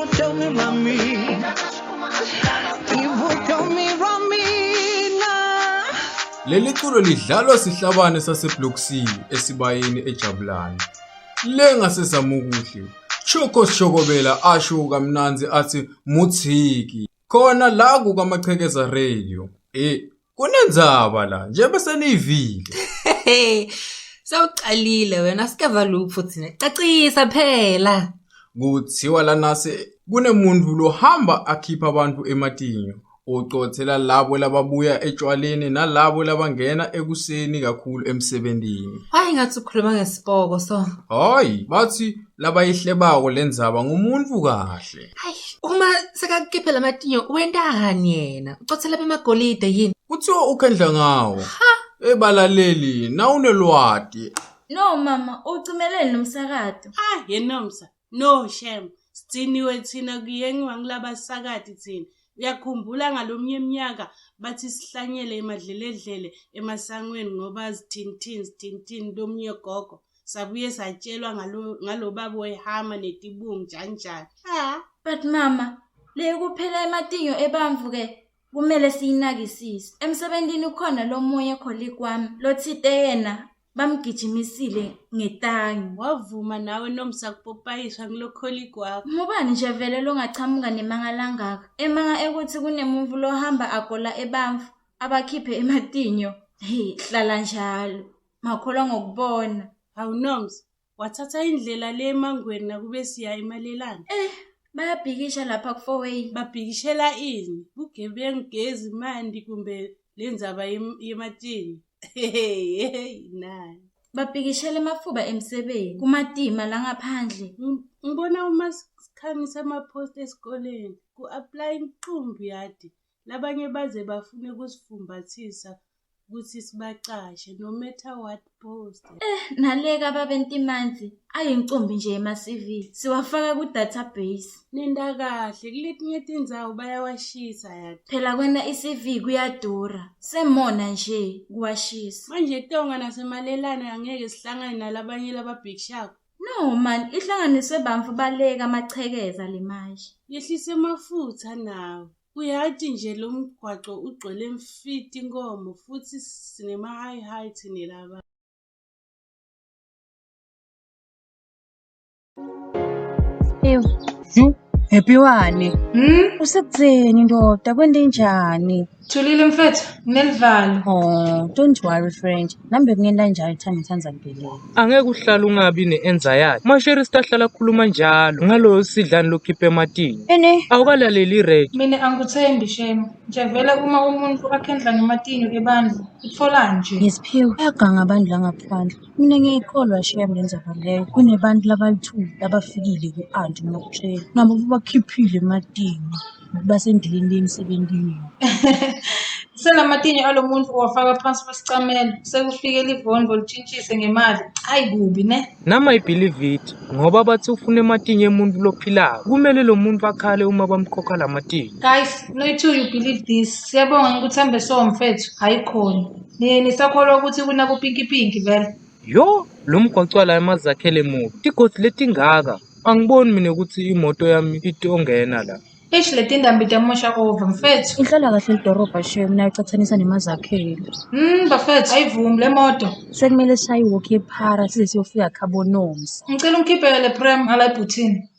tell me Rami. People tell me Ramina. Leli culo lidlalwa sihlabane saseBlock C esibayeni eJabulani. Lenga sesamukuhle. Choko Shokobela asho kamnanzi athi Muthiki. Khona la kukaMachekeza Radio. Kunenzaba la nje bese nivile. Sawuqalile wena sikeva lupho thina. Cacisa phela. Kuthiwa lana se kunemuntu lo hamba akhipha abantu ematinyo. Ucothela labo lababuya etshwaleni nalabo labangena ekuseni kakhulu emsebentini. Hayi ngathi ukhuluma ngesipoko so. Hayi, bathi labayihlebako lenzaba ngumuntu kahle. Hayi, uma sekakhiphe lamatinyo wendani yena? Ucothela bemagolide yini? Kuthiwa ukhendla ngawo. Ebalaleli nawunelwati. No mama, ucimeleni nomsakato. Yenomsa. No shem. Sithiniwe thina kuyengiwa ngilaba sakati thina. Uyakhumbula ngalomnye eminyaka bathi sihlanyele emadleledlele emasangweni ngoba zithintini lomnye gogo. Sabuye satshelwa ngalo babo ehama netibungu njani. But mama, le kuphela ematinyo ebamvu ke kumele siyinakisise. Emsebentini ukhona lo moya colleague wami lothite yena bamgijimisile ngetangi. Wavuma nawe Nomsa kupopayiswa ngilokholi kwakho. Ngubani nje vele longachamuka nemanga langaka. Emanga ekuthi kunemuntu lohamba agola ebamvu abakhiphe ematinyo. Hlala njalo. Makholwa ngokubona. Hawu Nomsa, wathatha indlela le emangweni nakube siya emalelana. Bayabhikisha lapha ku4way. Babhikishela ini? Bugebengu gezi mandi kumbe lenzaba yematini. Nani. Babhikishela emafuba emsebeni kumatima la ngaphandle. Ngibona uma sikhamisa ama-post esikoleni ku-apply inqumbi yadi labanye baze bafune kusifumbathisa ukuthi sibacashe no matter what post. Naleka babentimanzi ayincumbi nje ema-CV siwafaka ku-database. Nenda kahle kuletinye tindzawo bayawashisa yadi. Phela kwena i-CV kuyadura semona nje kuwashisa. Manje tonga nasemalelane angeke sihlangane nalabanye lababhikishako. No man, ihlanganiswe bamfu baleka amachekeza limashi. Yehlise mafutha nawe. Uyathi nje lo mgwaco ugcwele mfiti inkomo futhi sinema high thine laba. Happy wane. Usekutheni ndoda kwende njani? Thulile mfethu, nginelivalo. Oh, don't worry friend. Nambe kungenda njalo ngithandza ngibeleni. Angeke uhlala ungabi ne-anxiety. Masheri sihlala khuluma njalo ngalo sidlani lokhipha ematini. Awukalaleli irate. Mina angikuthembi shema. Nje vele uma umuntu akhendla ngematinyo ebandla, utfola nje. Yesiphiwe, ayaganga abantu la ngaphandle. Mina ngiyikholwa shem lenzaba leyo. Kunebantu labalithu labafikile ku-aunt ngokutshela. Nabo bakhiphile ematini. Basendleleni emsebentini. Selamatinyo alomuntu uwafaka phansi kwesicamelo, sekufike livondvo litshintshise ngemali. Hayi kubi ne? Nama I-believe it. Ngoba bathi ufuna ematinyo emuntu lophilayo. Kumele lo muntu akhale uma bamkhokha lamatinyo. Guys, no too you believe this. Siyabonga ngikuthembe so mfethu, hayi khona. Nisakholwa ukuthi kunakupinki vele. Yo, lo mgwaco la emazakhele emuva. Tigosi letingaka. Angiboni mina ukuthi imoto yami itongena la. Leti ndambi tamosha over mfethu. Ihlala kahle lidorobha shem nayo icathanisa nemazakhele. Bafethu ayivumi le moto. Sekumele sayiwalk ephara size siyofika Khabonoms. Ngicela ungikhiphele le prem ngala ibhuthini.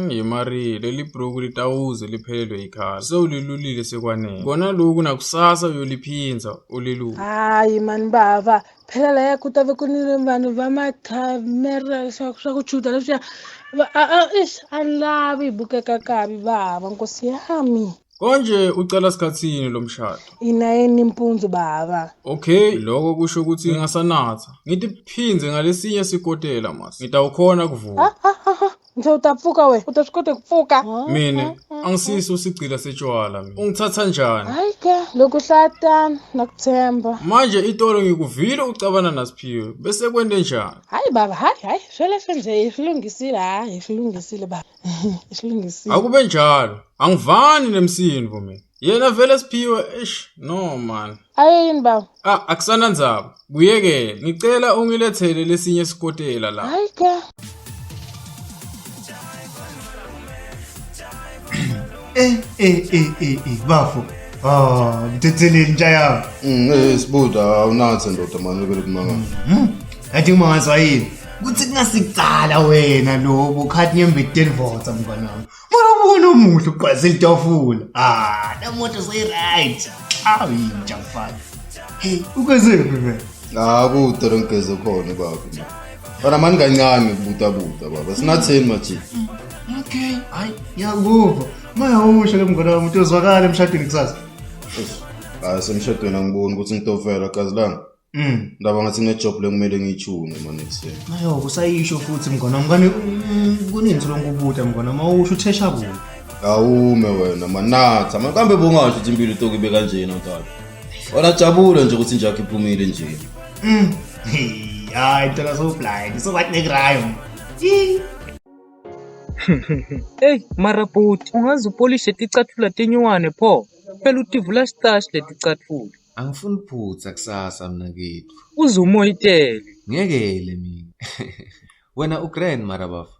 Yemari leli bhuku litawuze liphelelwe yikhala. Sewulilulile sekwanele. Kona lokhu nakusasa uyoliphinza uliluka. Hayi mani baba, phela la yakutave kunile vanhu va makhamera swa ku chuta leswiya. Alavi ibukeka kabi baba nkosi yami. Konje ucala sikhathini lo mshado? Inayeni impunzi baba. Okay, lokho kusho ukuthi ngasanatha. Ngithi phinze ngalesinye sikotela masi. Ngitawukhona kuvuka. Nje utapfuka we, utasikote kupfuka. Mina angisiso sigcila setshwala mina. Ungithatha njani? Hayi ke, lokuhlata nakuthemba. Manje itolo ngikuvile ucabana naSiphiwe bese kwende njani? Hayi baba, hayi, shwele senze isilungisile baba. Isilungisile. Akube njalo. Angivani nemsindo mina. Yena vele Siphiwe, no man. Ayini baba? Akusana ndzaba. Kuyekele, ngicela ungilethele lesinye sikotela la. Hayi ke. Bafo. Mthetheleni njaya. Sibuda awunathi ndoda manje vele kumanga. Athi mangazwa yini? Kuthi kungasicala wena lobo khathi nyembeteni votsa mngani wami. Mara omuhle uqwazela itafula. Namoto right. Awinja mfana. Hey, ukwenzeni wena? Kude lonkeze khona baba. Bana mani kancane kubuta baba. Sinatheni mathi. Okay, ngiyakuva. Maya usho ke mngani wami utozwakala emshadweni kusasa. Semshadweni angiboni ukuthi ngitofela kazi langa. Ndaba ngathi ngejob lekumele ngiyichune manje ekuseni. Mayo kusayisho futhi mngani wami ngani kuninzi lonkubuta mngani wami usho uthesha kuwe. Awume wena manatha makambe bongasho ukuthi impilo itokibe kanjena mntwana. Wala jabule nje ukuthi njaki iphumile nje. Hayi intela so blind so what negrayo. Hey marabhuti ungaze upolishe ticatfulo tenyuwane pho phela utivula stash leticatfulo. Angifuni phutha kusasa mina kethu. Uzumoyitele. Ngiyekele mina. Wena uGrand marabafu.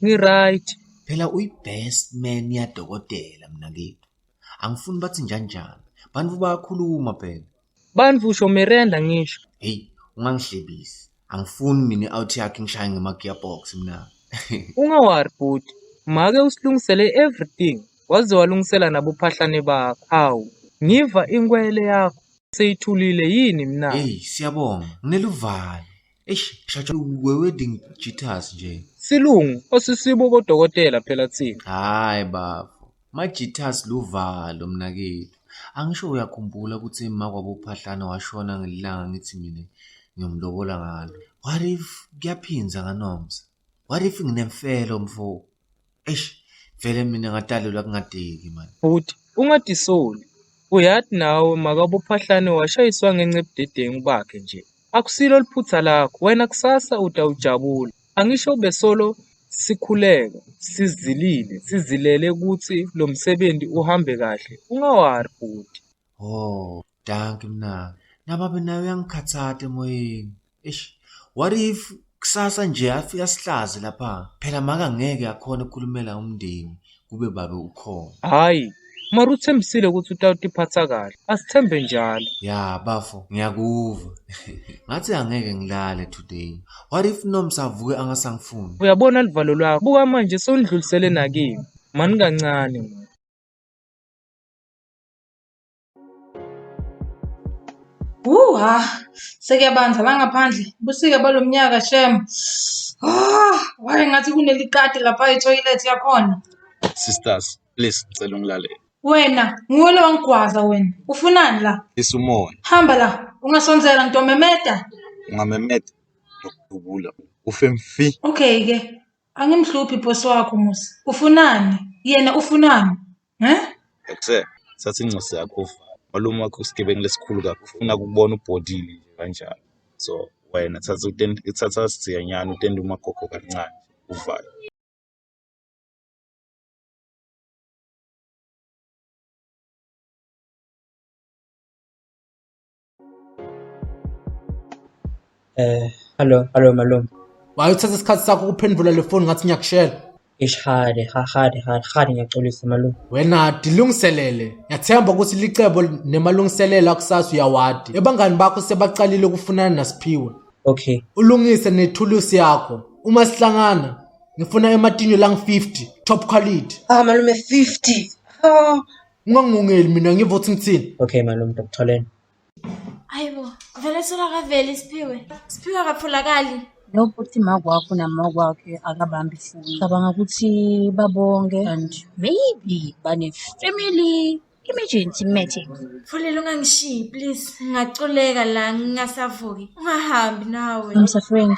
Ngi right. Phela uyibest man yadokotela mina kethu. Angifuni bathi njani. Bantu bayakhuluma phela. Bantu usho merenda ngisho. Hey, ungangihlebisi. Angifuni mina out yakhe ngishaye ngemagearbox mina. Ungawari bhuti. Make usilungisele everything. Waze walungisela nabophahlane bakho. Hawu. Ngiva ingwele yakho seyithulile yini mina? Hey, siyabonga. Ngineluvalo. Shatsha wedding jitters nje. Silungu osisibo kodokotela phela thina. Hayi bafo. Ma jitters luvalo mina kethu. Angisho uyakhumbula ukuthi emma kwabophahlana washona ngelanga ngithi mina ngiyomlobola ngalo. What if kuyaphinza kaNomsa? What if nginemfelo mfo? Vele mina ngatalelwa kungadeki man. Bhuti ungadisoli. Uyathi nawe makabophahlane washayiswa ngencebudedengu bakhe nje. Akusilo liphutha lakho wena kusasa utawujabula. Angisho besolo sikhuleka, sizilele ukuthi lo msebenzi uhambe kahle. Ungawari bhuti. Danke mna. Nababe nawe uyangikhathatha emoyeni. What if kusasa nje afika sihlazi lapha? Phela maka ngeke akhona ukukhulumela umndeni kube babe ukhona. Hayi. Mara uthembisile ukuthi utawutiphatha kahle. Asithembe njalo. Ya bafo, ngiyakuva. Ngathi angeke ngilale today. What if Nomsa avuke angasangifuni? Uyabona livalo lwakho. Buka manje sondlulisele nakimi. Mani kancane manje. Sekuyabanza la ngaphandle. Busika balomnyaka shem. Waye ngathi kunelikati lapha etoilet yakhona. Sisters, please ngicela ungilalele. Wena, nguwe lo wangigwaza wena. Ufunani la? Isumoya. Hamba la, ungasonzela ntomemeda. Ungamemeda nokubula. Ufe mfi. Okay ke. Angimhluphi bosi wakho musi. Ufunani? Yena ufunani? Ekuse, sathi ingcosi yakho ufa. Malume wakho usigebengu lesikhulu kakhulu ufuna ukubona ubhodile nje kanjalo. So wena thatha siyanyana utende umagogo kancane uvayo. Hello malume. Wayuthatha isikhathi sakho ukuphendula le phone ngathi ngiyakushela. Hade ngiyaxolisa malume. Wena dilungiselele. Ngiyathemba ukuthi licebo nemalungiselelo akusasa uyawadi. Ebangani bakho sebaqalile ukufunana naSiphiwe. Okay. Ulungise nethulusi yakho. Uma sihlangana ngifuna ematinyo lang 50 top quality. Malume 50. Ungangungeli mina ngivothi ngithini? Okay malume dokutholeni. Hayibo, vele solakaveli Siphiwe akapholakali. Nokuthi makwakho namakwakhe akabambi futhi. Cabanga ukuthi babonge and maybe bane-family emergency meeting. Mfulile ungangishiyi please. Ngingaculeka la ngingasavuki. Ungahambi nawe. Mr. Friend,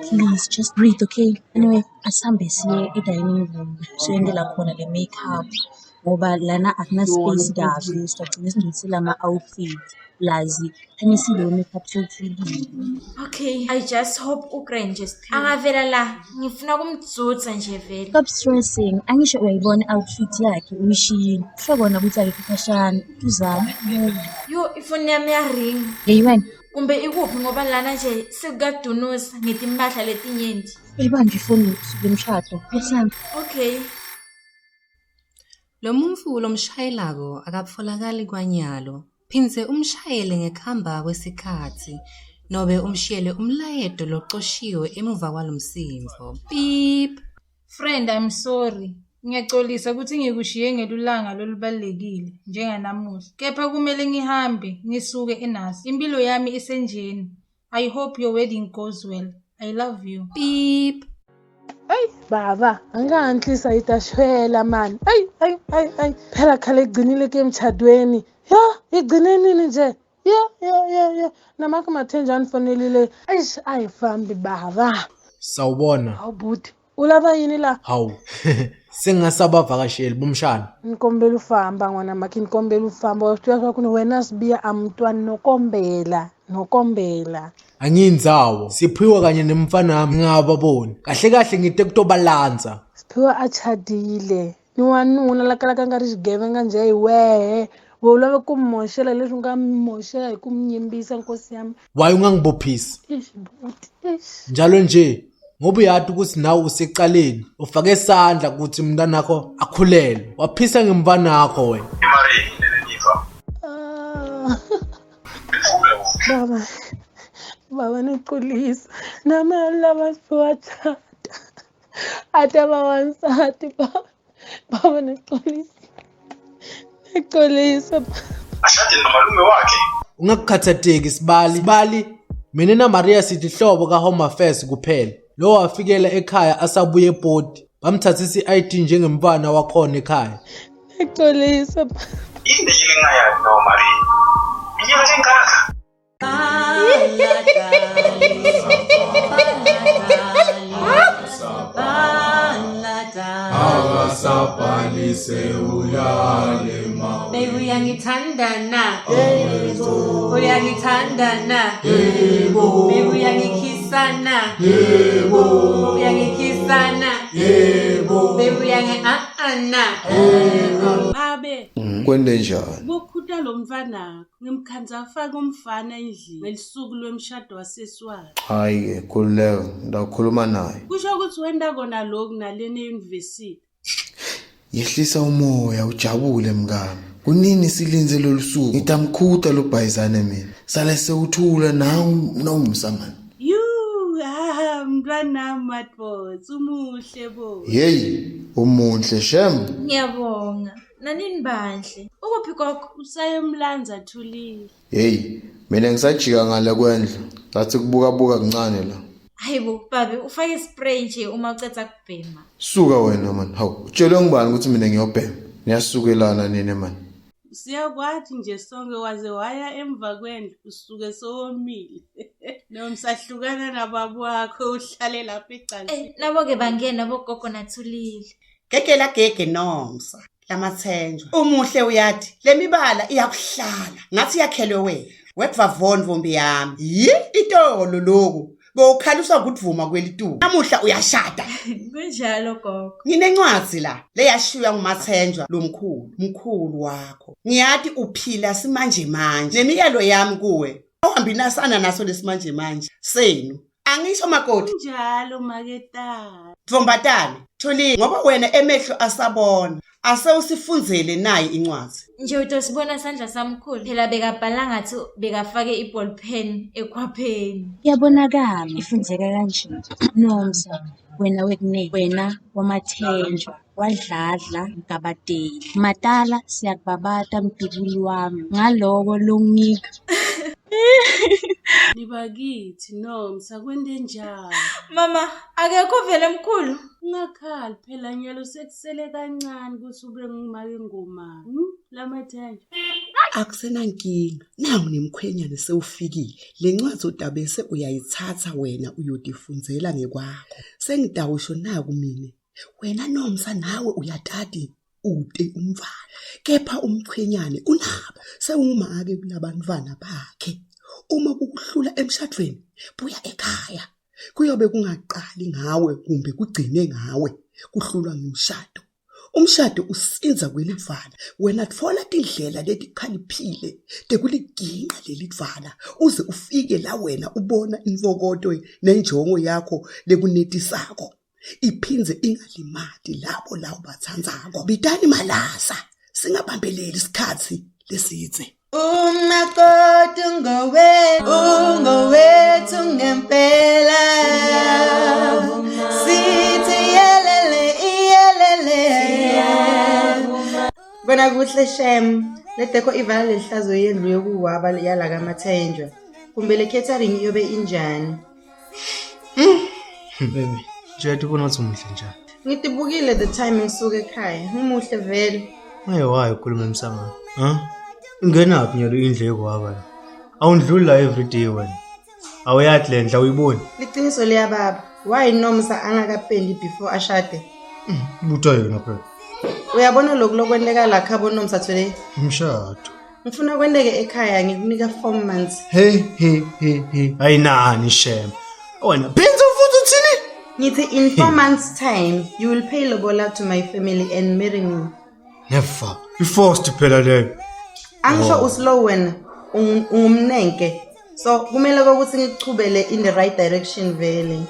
please just breathe, okay? Anyway, asihambe siye e-dining room. Siyendela khona le makeup. Ngoba lana akuna space kahle. Sicela singcisile ama-outfit. Lazi, anisile makeup sokuhlelile. Okay, I just hope uGrand nje Siphiwe. Angavela la, ngifuna kumdzutsa nje vele. Stop stressing. Angisho uyayibona outfit yakhe uyishiyile. Hlobona ukuthi akufashane. Uzama. Yo, ifoni yami yaring. Hey wena. Kumbe ikuphi ngoba lana nje sekukaDunusa ngetimpahla letinyenti. Uyibanje ifoni lemshado. Yesami. Okay. Lo mumfu lomshayelako akatfolakali kwanyalo. Phindze umshayele ngekuhamba kwesikhatsi nobe umshiyele umlayeto locoshiwe emuva kwalomsindvo. Beep. Friend, I'm sorry. Ngiyaxolisa ukuthi ngikushiye ngelulanga lolubalekile njenganamuhla. Kepha kumele ngihambe ngisuke eNasi. Impilo yami isenjeni. I hope your wedding goes well. I love you. Beep. Ay baba anganhlisa itashwela man. Ay phela khale igcinile ke emchadweni. Ya igcine nini nje? Ya namaka mathenjani fonelile. Ayifambi baba. Sawubona. Hawu buti. Ulaba yini la? Hawu. Sengasabavakasheli bomshana. Nkombela ufamba ngwana makini nkombela ufamba. Usithola kuno wena sibiya amntwana nokombela. Angiyinzawo. Siphiwe kanye nemfana nami ngababoni. Kahle kahle ngite kutobalanza. Siphiwe achadile. Niwanuna lakalaka nga ri xigevenga nje hi wehe. Wolava kummoshela leswi nga mmoshela hi kumnyimbisa nkosi yami. Waye ungangibophisi. Buti. Njalo nje ngoba uyathi ukuthi nawe usecaleni ufake isandla ukuthi umntanakho akhulelwe. Waphisa ngemfana yakho wena. Imari inenifa. Baba niqulisa. Nama lava siwathatha. Ata bawansati baba niqulisa. Niqulisa. Ashade nomalume wakhe. Ungakukhathateki Sibali. Mina na Maria sithi hlobo ka Home Affairs kuphela. Lo wafikela ekhaya asabuye eBhodi. Bamthathisa iID njengemfana wakhona ekhaya. Niqulisa. Yini yingaya no Maria. Minyaka engaka? Awasaphalise ulale ma. Baby uyangithanda na. Uyangithanda na. Baby uyangikhisa na. Uyangikhisa na. Baby uyangi-na. Babe. Kwende njani? Bokhuta lo mfana ngimkhanza afaka umfana endlini ngelisuku lwemshado waseswati. Hayi khululeka ndakhuluma naye. Kusho ukuthi wenda kona lokhu nalena euniversity. Yehlisa umoya ujabule mngami. Kunini silinze lolusuku? Ngitamkhuta lo bhayizane mina. Sale sewuthula nawe nomsamani. Mntwana matbots umuhle bo. Hey, umuhle shem. Ngiyabonga. Nanini bandle. Ukuphi kokho? Usayemlanza thulile. Hey, mina ngisajika ngale kwendla. Sathi kubuka kancane la. Hayibo babe ufake spray nje uma ucetha kubhema. Suka wena man. Hawu, utshele ngibani ukuthi mina ngiyobhema. Niyasukelana nini man? Siyakwathi nje sonke waze waya emva kwendlu usuke sowomile. Nomsahlukana nababo wakho uhlale lapha ecansini. Nabo ke bangena bogogo nathulile. Gege nomsa lamathenjwa. Umuhle uyathi lemibala iyakuhlala ngathi yakhelwe wena. Wekuvavona vombi yami. Itolo lokho. Bowukhaluswa ukuvuma kwelitulo. Namuhla uyashada. Kunjalo gogo. Nginencwazi la leyashiywa ngumathenjwa lomkhulu wakho. Ngiyathi uphila simanje manje. Nemiyalo yami kuwe. Awuhambi nasana naso lesimanje manje. Senu. Angisho makoti. Njalo maketa. Mvombatane, Thuli ngoba wena emehlo asabona. Ase usifunzele nayi incwazi. Nje utosibona sandla samkhulu. Phela bekabhala ngathi bekafake iball pen ekhwapheni. Yabonakala ifunzeka kanje. Nomsa wena wekune wena wamathenjwa wadladla ngabadeli. Matala siyakubabata mdubuli wami ngaloko longiga. Libakithi nomsa kwende njalo. Mama akekho vele mkhulu. Ungakhali phela nyalo sekusele kancane ukuthi ube ngimake ngoma. Lamathenjwa. Akusena nkinga. Nangu nemkhwenyane sewufikile. Lencwazi utabese uyayithatha wena uyotifunzela ngekwakho. Sengidawusho naku mina. Wena nomsa nawe uyatati ude umfana. Kepha umkhwenyane unabo sewumake kulabantwana bakhe. Uma kukuhlula emshadweni buya ekhaya. Kuyobe kungaqali ngawe kumbe kugcine ngawe kuhlulwa ngumshado. Umshado usinza kwelivana wena tfola indlela letikhaliphile tekuliginqa lelivana uze ufike la wena ubona imvokodo nenjongo yakho lekunetisako. iphindze ingalimati labo bathandzako. Bitani malasa singabambeleli isikhathi lesitse. Umakoti ungowethu ngempela. Sithi yelele iyelele. Bona kuhle Shem, leteko ivala lehlazo yendlu yokuwaba yala kaMathenjwa. Kumbe le catering yobe injani? Baby, nje ubona ukuthi umuhle njani? Ngitibukile the time ngisuke ekhaya. Umuhle vele. Wayi ukhuluma emsangano. Ungenaphi nyalo indleko waba? Awundluli la every day wena. Awuyathi le ndla uyiboni? Liqiniso liya baba. Why Nomsa angakapendi before ashade? Butha yena phela. Uyabona lokwendeka la khabo Nomsa today? Umshado. Ngifuna kwendeke ekhaya ngikunika 4 months. Hey. Ayinani Shem. Wena benza futhi uthini? Ngithi in 4 months time you will pay lobola to my family and marry me. Never. You forced phela leyo. Angisho uslow wena ungumnenke. So kumele ukuthi ngikuchubele in the right direction vele.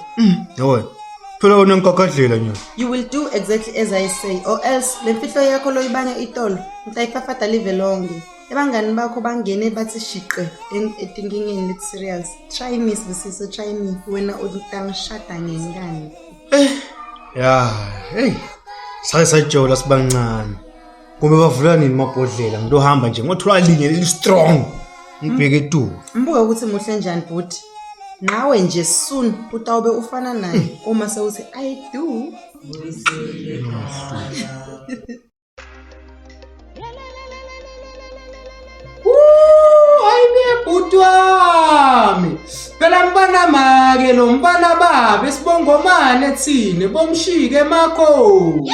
Yho. Phela wena ngikakadlela nje. You will do exactly as I say or else le mfihlo yakho loyibanga itolo ngitayifafata live lonke. Ebangani bakho bangene bathi shiqe etinkingeni let serious. Try me sisiso try me wena utangishada ngengane. Ya, hey. Sayijola sibancane. Kumbe bavula nini mabhodlela ngilohamba nje ngothola linye leli strong. Ngibheke tu. Mbuka ukuthi muhle njani but nawe nje soon utawube ufana naye uma sewuthi I do. Ayibhutwami. Phela mfana make lo mfana baba esibongomane ethine bomshike emakhosi.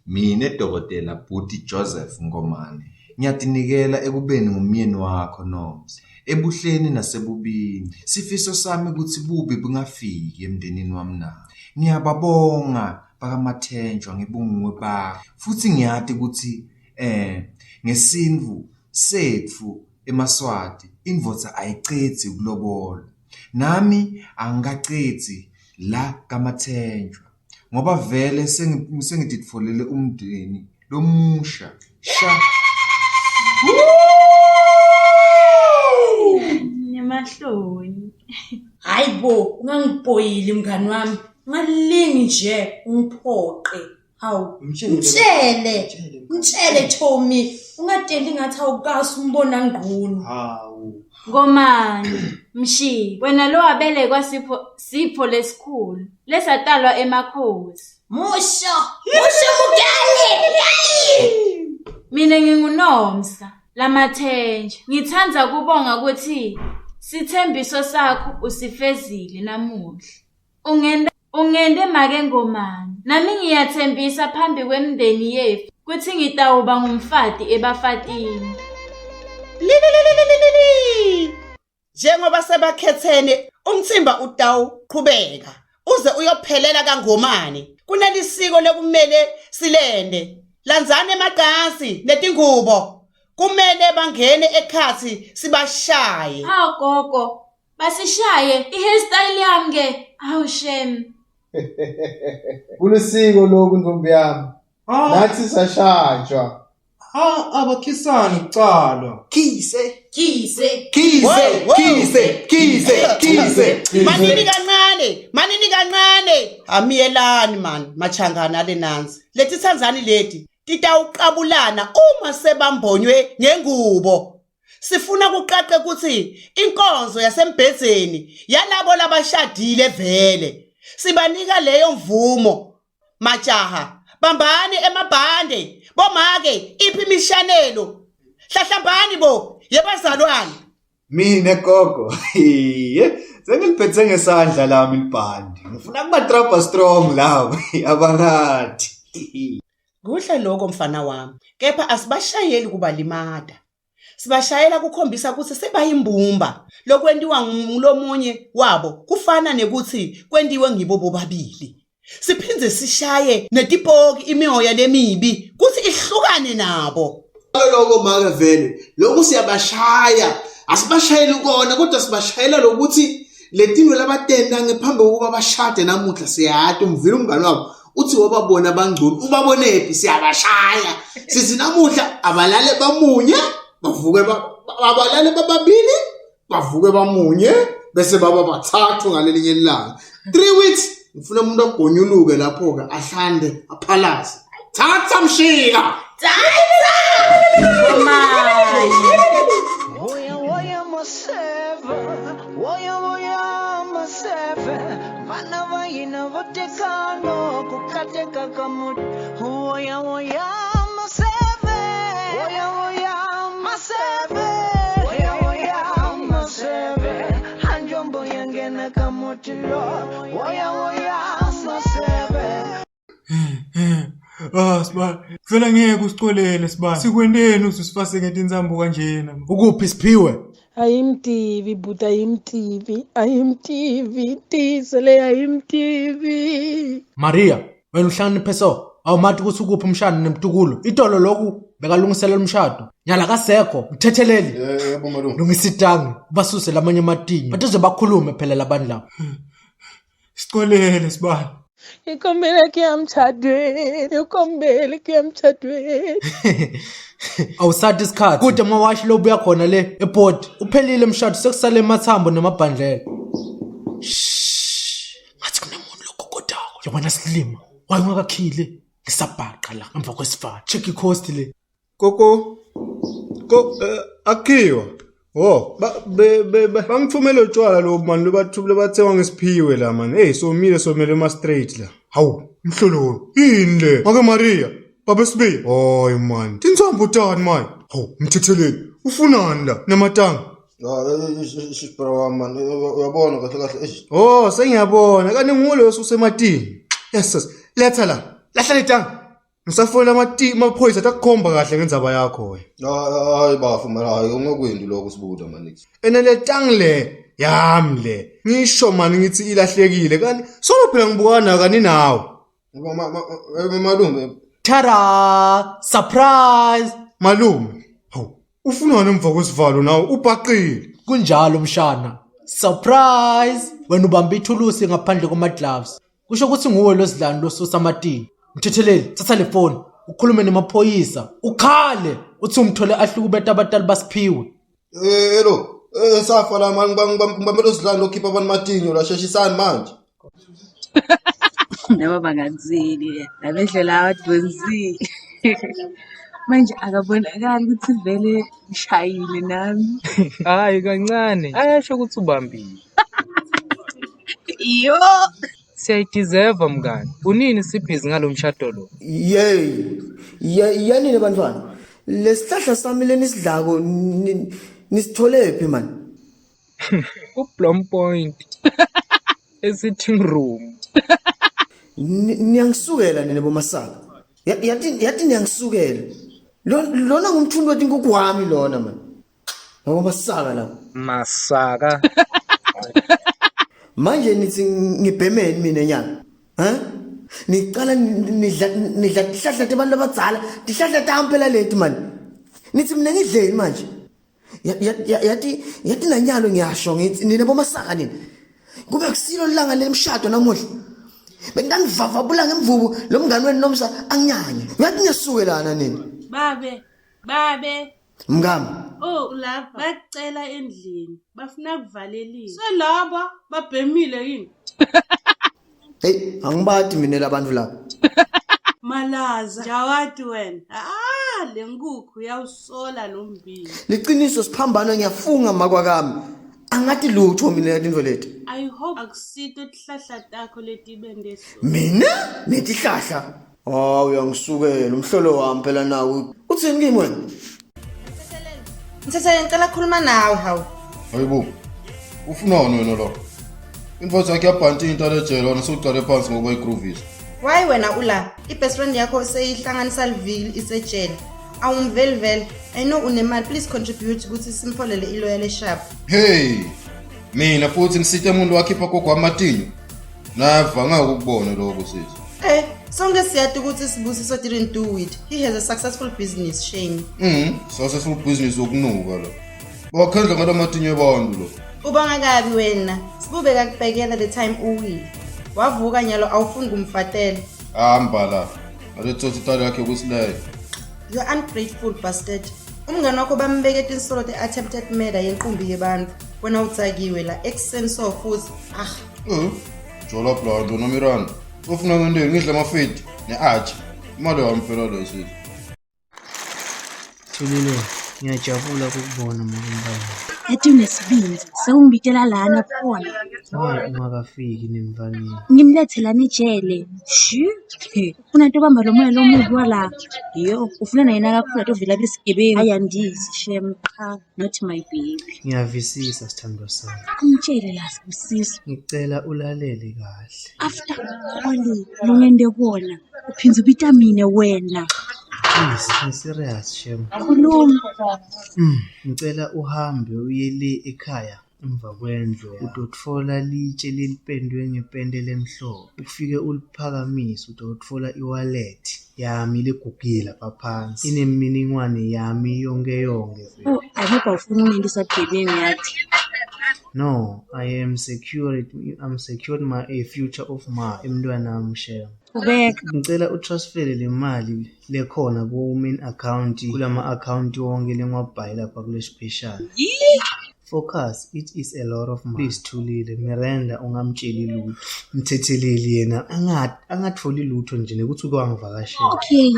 Mina Dr. Bhuti Joseph Ngomane ngiyatinikela ekubeni ngumyeni wakho Nomsa ebuhleni nasebubini. Sifiso sami ukuthi bubi bungafiki emndenini wami na. Ngiyababonga bakaMathenjwa ngebunguwe bakho. Futhi ngiyati ukuthi ngesindvu setfu eMaswati indvodza ayicethi ukulobola. Nami angikacetsi la kaMathenjwa. Ngoba vele sengiditfolele umndeni lomusha. Sha. Nemahloni. Hayibo, ungangiboyili mngani wami. Ngalingi nje ungiphoqe. Hawu. Mtshele Tommy. Ungadeli ngathi awukasi umbona ngqunu. Hawu. Ngomane, Mshi, wena lo wabelekwa sipho lesikhulu, lesatalwa emakhosi. Musho mugane. Mina nginguNomsa, laMathenjwa. Ngithanda kubonga ukuthi sithembiso sakho usifezile namuhla. Ungende make Ngomane. Nami ngiyathembisa phambi kwemndeni yethu ukuthi ngitawuba ngumfati ebafatini. Njengoba sebakhethene umthimba utawuqhubeka uze uyophelela kaNgomane. Kunelisiko lekumele silende. Lanzane emagasi netingubo. Kumele bangene ekhathi sibashaye. Hawu gogo, basishaye i-hairstyle yami ke. Hawu Shem. Kulisiko lokhu ntombi yami. Nathi sashajwa. Abakhisani kucala. Khise. Manini kancane. Amiyelani man, machangana ale nansi. Leti Tanzani leti titawuqabulana uma sebambonywe ngengubo. Sifuna kuqaqe ukuthi inkonzo yasembhedzeni yalabo labashadile vele. Sibanika leyo mvumo. Majaha, bambani emabhande. Bomake iphi imishanelo. Hlahlambani bo yebazalwane. Mina gogo. Sengiliphethe ngesandla lami libhandi. Ngifuna kumatrapa strong lawo abangathi. Kuhle lokho mfana wami. Kepha asibashayeli kubalimada. Sibashayela kukhombisa ukuthi sebayimbumba. Lokwendiwa ngulomunye wabo kufana nekuthi kwendiwe ngibo bobabili. Siphinze sishaye netipoki imimoya lemibi kuthi ihlukane nabo. Lokho maka vele lokhu siyabashaya asibashayeli ukona kodwa sibashayela lokuthi Letinto labatenda ngephambi kokuba bashade namuhla siyade umvile umngane wabo. Uthi wababona abangcono ubabonephi siyabashaya. Sithi namuhla abalale bamunye, bavuke abalale bababili, bavuke bamunye bese baba bathathu ngalelinye ilanga. 3 weeks ngifuna umuntu agonyuluke lapho ke ahlande aphalaze. Thatha mshika. Sibali, vele ngeke usicolele Sibali. Sikwendeni usifase ngetinzambo kanjena. Ukuphi Siphiwe? Ayimtivi buta ayimtivi tisele ayimtivi. Maria, wena uhlangane so awumathi ukuthi ukuphi umshado nemtukulo. Itolo lokhu bekalungisela umshado. Nyala kasekho, uthetheleli. Yebo malume. Lungisitangi, basuse lamanye amatinyo. Bathi bakhulume phela labantu labo. Sicolele Sibali. Ikombele kuyamchadweni. Awusathi isikhathi. Kude mawashi lo buya khona le ebhodi. Uphelile umshado sekusale emathambo namabhandlela. Ngathi kunemuntu logogodako. Yabona silima. Wayengakakhile. Ngisabhaqa la emva kwesifana. Check icost le. Koko akhiwa. Oh, bangithumele utshwala lo manje lobathubule bathenga ngesiphiwe la man. Hey, somele ma straight la. Hawu, mhlolo. Yini le? Make Maria, baba sibi. Hoy man. Tinsambo tani man. Hawu, mthetheleni. Ufunani la namatanga? Sibra man. Uyabona kahle. Oh, sengiyabona. Kanti ngulo osusematini. Yes. Letha la. Lahla letanga. Ngisafona amaphoyisa atakukhomba kahle ngendzaba yakho wena. Hayi bafu mara hayi ungakwendi lokho sibuda manix. Enele tangle yamle. Ngisho mani ngithi ilahlekile kanti solo phela ngibukana kani nawe. Malume. Tada! Surprise! Malume. Hawu, ufunani emva kwesivalo nawe ubhaqile. Kunjalo mshana. Surprise! Wena ubamba ithulusi ngaphandle kwama gloves. Kusho ukuthi nguwe losidlani losusa amatini. Mthetheleli, thatha le phone, ukhulume nemaphoyisa, ukhale, uthi umthole ahlukubeta abatali baSiphiwe. Hello, safa la mani ngibambela usidlani lokhipha abantu matinyo la sheshisani manje. Nabo bangazili, labendlela awadwenzile. Manje akabonakala ukuthi vele ngishayile nami. Hayi kancane, ayasho ukuthi ubambile. Yo! Siyayideserve mngani. Unini sibhizi ngalomshado lo? Yani bantwana. Lesihlahla sami lenisidlako nisitholephi man? Ublom point. Esitting room. Niyangisukela nene bomasaka. Yathi niyangisukela. Lona ngumthundu wethi inkukhu wami lona man. Ngoba masaka la. Masaka. Manje nithi ngibhemeni mina nyana. Niqala nidla ihlahla abantu abadzala, ihlahla tampela leti man. Nithi mina ngidleni manje. Yathi nanyalo ngiyasho ngithi nina bomasaka nini. Kube kusilo langa lemshado namuhla. Bengangivavabula ngemvubu lo mngani wenu nomsa anginyanye. Uyathi ngiyasukelana nini? Babe. Mngami. Oh, lapha bacela endlini. Bafuna kuvalelisa. Selaba babhemile yini? Hey, angibathi mina labantu lapha. Malaza, jawati wena. Le nkukhu yawusola lo mbili. Liqiniso siphambana ngiyafunga makwakami. Angathi lutho mina into lethi. I hope akusito tihlahla takho letibende so. Mina? Netihlahla? Uyangisukela umhlolo wami phela nawe. Uthini kimi wena? Mthetheleni ngicela ukukhuluma nawe hawu. Hayibo. Ufunani wena lo? Imfoza yakhe yabhanti into lejele wona sewuqale phansi ngokuba igroovisa. Why wena ula? I-best friend yakho seyihlanganisa livili isejele. Awumveli. I know unemali, please contribute ukuthi simfolele iloyal shop. Hey. Mina futhi ngisite umuntu wakhipha gogo amatinyo. Nava ngakubona lokho sithi. Sonke siyathi ukuthi Sibusiso didn't do it. He has a successful business, shame. Successful business okunuka lo. Wakhandla ngala matinyo abantu lo. Ubonga kabi wena. Sikube kakubhekela the time uwile. Wavuka nyalo awufuni kumfatela. Hamba la. Alethotha itali yakhe kusileyo. You ungrateful bastard. Umngane wakho bambeke insolo the attempted murder yenqumbi yebantu. Wena utsakiwe la ex-sensor futhi. Jola Blando noMiranda. Ufuna ngendeni ngidle amafeti neaji. Imali wamphela lo sisi. Thulile, ngiyajabula ukubona mama. Ethi unesibindi, sewungibitela lana khona. Hayi ungakafiki nemvalini. Ngimlethelani ejele. Unanto bamba lo moya lo mubi wala. Yo, ufuna na yena kakhulu to vela besigebengu. Ayandisi shem cha, not my baby. Ngiyavisisa sithandwa sami. Angitshele la sibusisi. Ngicela ulalele kahle. After all lo ngende kona, uphinza ubita mina wena. Please, ngiserious shem. Khuluma. Ngicela uhambe uye le ekhaya emva kwendlu utotfola litshe lelipendwe ngepende lemhlophe ufike uliphakamise utotfola iwallet yami legugila paphansi inemininingwane yami yonke. I hope awufuna ungindisa gebengu yathi. No, I'm secured my a future of my emntwana mshem. Ngicela utransfere le mali lekhona ku main account kulama account wonke lengwabhayi lapha kule special. Focus, it is a lot of money. Please Thulile, Miranda ungamtsheli lutho. Mthetheleli yena angatholi lutho nje nekuthi kwangivakashela. Okay.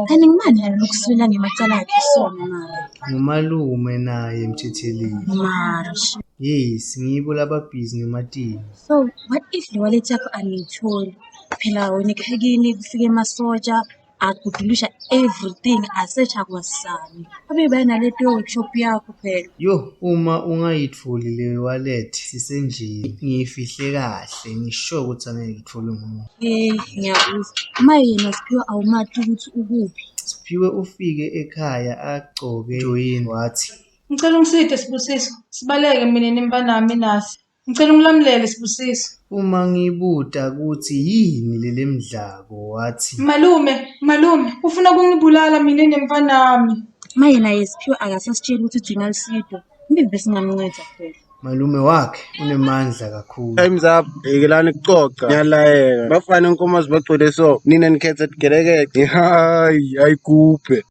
Kanti ngimani la lokuswela ngemacala akhe sona mara. Ngumalume naye mthetheleli. Mara. Yes, ngibo lababhizi ngematini. So, what if le wallet yakho angiyitholi? Phela wena ekhekini kufike emasoja akudulisha everything asearch akwasami. Abe banaleto workshop yakho phela. Yo, uma ungayitholi le wallet sisenjini. Ngiyifihle kahle, ngisho ukuthi angeke ngithole ngumuntu. Ngiyabuza. Maye yena Siphiwe awumathi ukuthi ukuphi? Siphiwe ufike ekhaya agcoke joyini wathi. Ngicela ungiside Sibusiso. Sibaleke mina nempanami nasi. Ngicela ungilamulele Sibusiso. Uma ngibuda ukuthi yini lele mdlako wathi. Malume, ufuna ukungibulala mina nempanami. Maye naye Siphiwe akasasitshela ukuthi Jinal Sido. Mbe singamnceda phela. Malume wakhe unemandla kakhulu. Time's up. Ekelani kucoca. Ngiyalayeka. Bafana inkomazi bagcwele so. Nina nikhetha kugelekeke. Hayi, ayigubhe.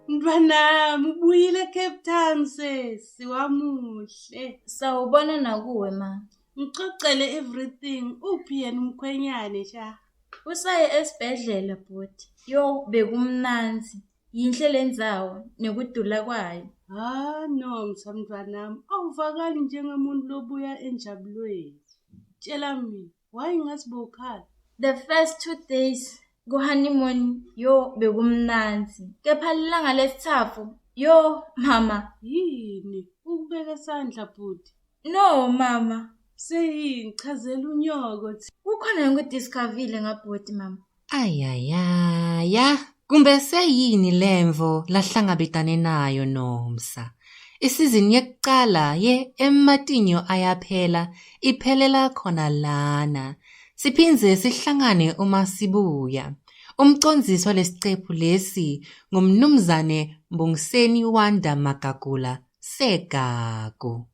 Mntwanami ubuyile Cape Town sesi wamuhle. Sawubona nakuwe ma. Ngicocele everything. Uphi yena umkhwenyane sha? Usaye esibhedlela bhuti. Yo bekumnanzi. Yinhle lendzawo nekudula kwayo. No mntwanami. Awuvakali njengomuntu lobuya enjabulweni. Tshela mina, why ngasibokhala? The first 2 days go-honeymoon yo bekumnanzi. Kepha lilanga lesithathu yo mama. Yini? Ukubeka isandla bhuti? No mama. Seyini chazela unyoko. Kukhona ngikudiscoverile ngabhuti mama. Ayayaya. Kumbe seyini lemvo lahlangabetane nayo Nomsa. Isizini yokuqala ye Ematinyo ayaphela iphelela khona lana. Siphinze sihlangane uma sibuya. Umcondziswa lesiqephu lesi ngumnumzane Mbongiseni Wanda Magagula Segagu.